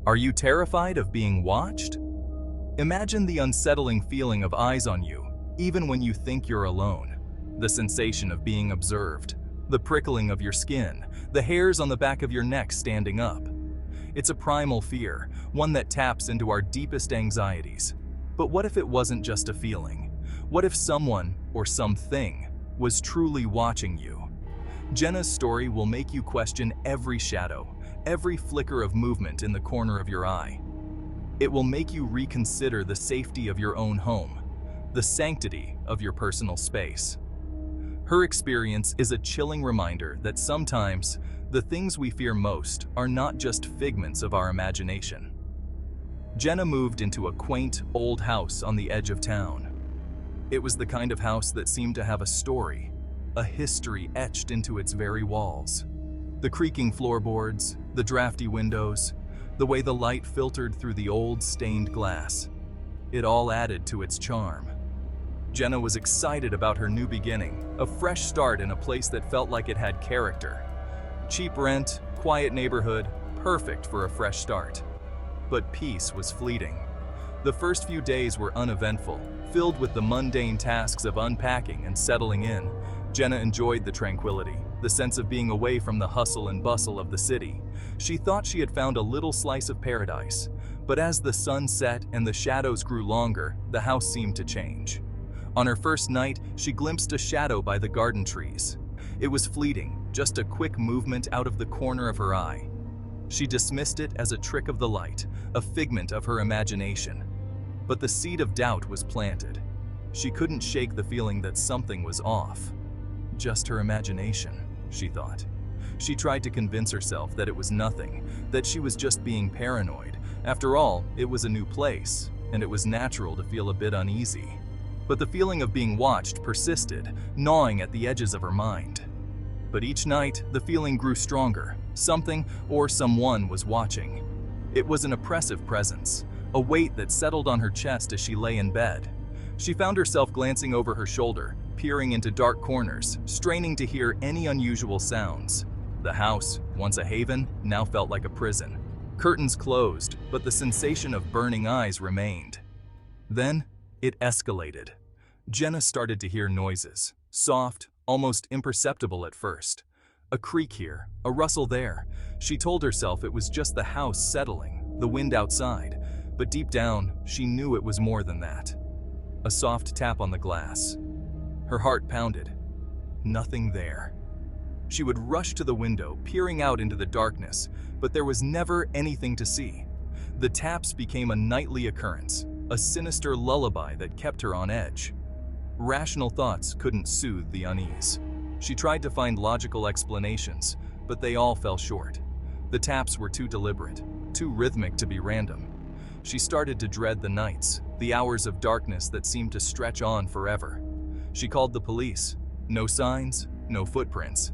Are you terrified of being watched? Imagine the unsettling feeling of eyes on you, even when you think you're alone. The sensation of being observed, the prickling of your skin, the hairs on the back of your neck standing up. It's a primal fear, one that taps into our deepest anxieties. But what if it wasn't just a feeling? What if someone, or something, was truly watching you? Jenna's story will make you question every shadow, every flicker of movement in the corner of your eye. It will make you reconsider the safety of your own home, the sanctity of your personal space. Her experience is a chilling reminder that sometimes the things we fear most are not just figments of our imagination. Jenna moved into a quaint, old house on the edge of town. It was the kind of house that seemed to have a story, a history etched into its very walls. The creaking floorboards, the drafty windows, the way the light filtered through the old stained glass. It all added to its charm. Jenna was excited about her new beginning, a fresh start in a place that felt like it had character. Cheap rent, quiet neighborhood, perfect for a fresh start. But peace was fleeting. The first few days were uneventful, filled with the mundane tasks of unpacking and settling in. Jenna enjoyed the tranquility, the sense of being away from the hustle and bustle of the city. She thought she had found a little slice of paradise. But as the sun set and the shadows grew longer, the house seemed to change. On her first night, she glimpsed a shadow by the garden trees. It was fleeting, just a quick movement out of the corner of her eye. She dismissed it as a trick of the light, a figment of her imagination. But the seed of doubt was planted. She couldn't shake the feeling that something was off. Just her imagination, she thought. She tried to convince herself that it was nothing, that she was just being paranoid. After all, it was a new place, and it was natural to feel a bit uneasy. But the feeling of being watched persisted, gnawing at the edges of her mind. But each night, the feeling grew stronger. Something or someone was watching. It was an oppressive presence, a weight that settled on her chest as she lay in bed. She found herself glancing over her shoulder, peering into dark corners, straining to hear any unusual sounds. The house, once a haven, now felt like a prison. Curtains closed, but the sensation of burning eyes remained. Then, it escalated. Jenna started to hear noises, soft, almost imperceptible at first. A creak here, a rustle there. She told herself it was just the house settling, the wind outside, but deep down, she knew it was more than that. A soft tap on the glass. Her heart pounded. Nothing there. She would rush to the window, peering out into the darkness, but there was never anything to see. The taps became a nightly occurrence, a sinister lullaby that kept her on edge. Rational thoughts couldn't soothe the unease. She tried to find logical explanations, but they all fell short. The taps were too deliberate, too rhythmic to be random. She started to dread the nights, the hours of darkness that seemed to stretch on forever. She called the police. No signs, no footprints.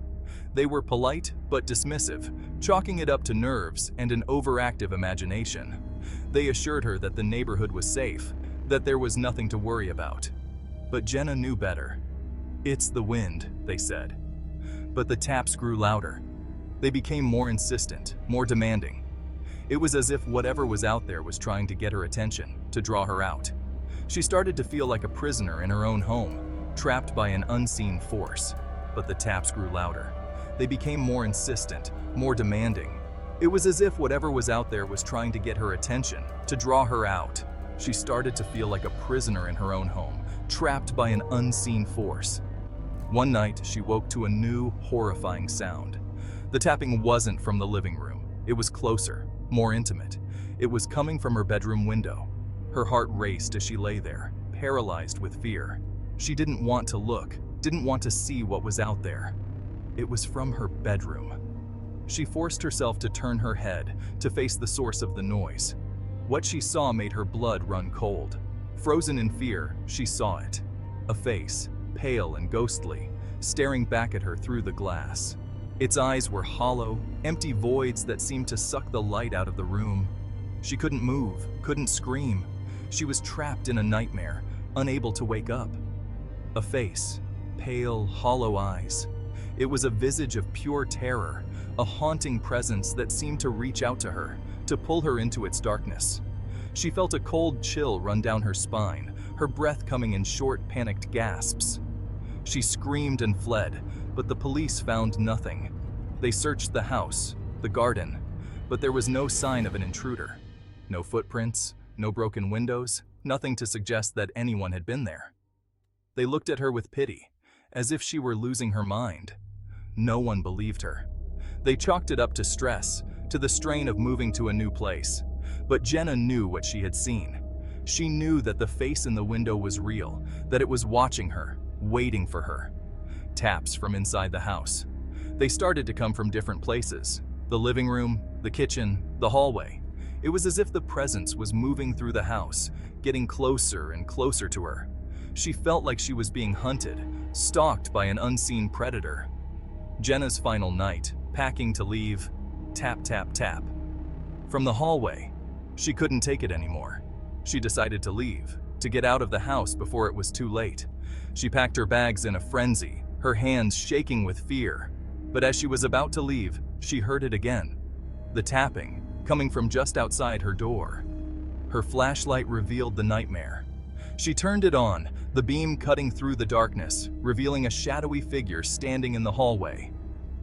They were polite but dismissive, chalking it up to nerves and an overactive imagination. They assured her that the neighborhood was safe, that there was nothing to worry about. But Jenna knew better. "It's the wind," they said. But the taps grew louder. They became more insistent, more demanding. It was as if whatever was out there was trying to get her attention, to draw her out. She started to feel like a prisoner in her own home, trapped by an unseen force. But the taps grew louder. They became more insistent, more demanding. It was as if whatever was out there was trying to get her attention, to draw her out. She started to feel like a prisoner in her own home, trapped by an unseen force. One night, she woke to a new, horrifying sound. The tapping wasn't from the living room. It was closer, more intimate. It was coming from her bedroom window. Her heart raced as she lay there, paralyzed with fear. She didn't want to look, didn't want to see what was out there. It was from her bedroom. She forced herself to turn her head, to face the source of the noise. What she saw made her blood run cold. Frozen in fear, she saw it. A face, pale and ghostly, staring back at her through the glass. Its eyes were hollow, empty voids that seemed to suck the light out of the room. She couldn't move, couldn't scream. She was trapped in a nightmare, unable to wake up. A face, pale, hollow eyes. It was a visage of pure terror, a haunting presence that seemed to reach out to her, to pull her into its darkness. She felt a cold chill run down her spine, her breath coming in short, panicked gasps. She screamed and fled, but the police found nothing. They searched the house, the garden, but there was no sign of an intruder. No footprints, no broken windows, nothing to suggest that anyone had been there. They looked at her with pity, as if she were losing her mind. No one believed her. They chalked it up to stress, to the strain of moving to a new place. But Jenna knew what she had seen. She knew that the face in the window was real, that it was watching her, waiting for her. Taps from inside the house. They started to come from different places. The living room, the kitchen, the hallway. It was as if the presence was moving through the house, getting closer and closer to her. She felt like she was being hunted, stalked by an unseen predator. Jenna's final night, packing to leave. Tap, tap, tap. From the hallway. She couldn't take it anymore. She decided to leave, to get out of the house before it was too late. She packed her bags in a frenzy, her hands shaking with fear. But as she was about to leave, she heard it again. The tapping, coming from just outside her door. Her flashlight revealed the nightmare. She turned it on, the beam cutting through the darkness, revealing a shadowy figure standing in the hallway.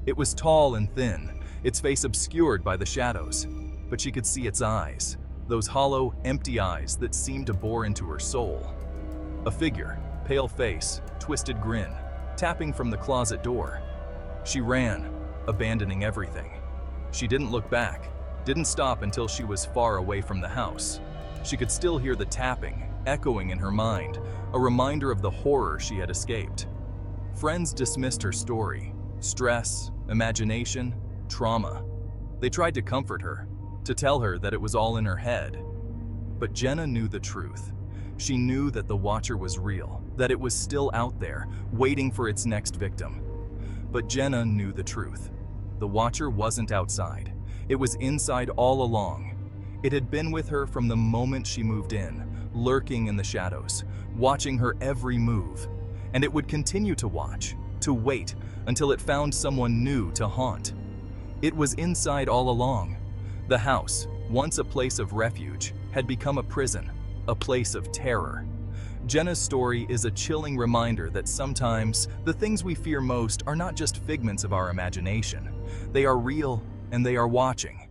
It was tall and thin, its face obscured by the shadows, but she could see its eyes, those hollow, empty eyes that seemed to bore into her soul. A figure, pale face, twisted grin, tapping from the closet door. She ran, abandoning everything. She didn't look back, didn't stop until she was far away from the house. She could still hear the tapping, echoing in her mind, a reminder of the horror she had escaped. Friends dismissed her story. Stress, imagination, trauma. They tried to comfort her, to tell her that it was all in her head. But Jenna knew the truth. She knew that the Watcher was real, that it was still out there, waiting for its next victim. But Jenna knew the truth. The Watcher wasn't outside. It was inside all along. It had been with her from the moment she moved in, lurking in the shadows, watching her every move. And it would continue to watch, to wait, until it found someone new to haunt. It was inside all along. The house, once a place of refuge, had become a prison, a place of terror. Jenna's story is a chilling reminder that sometimes the things we fear most are not just figments of our imagination. They are real and they are watching.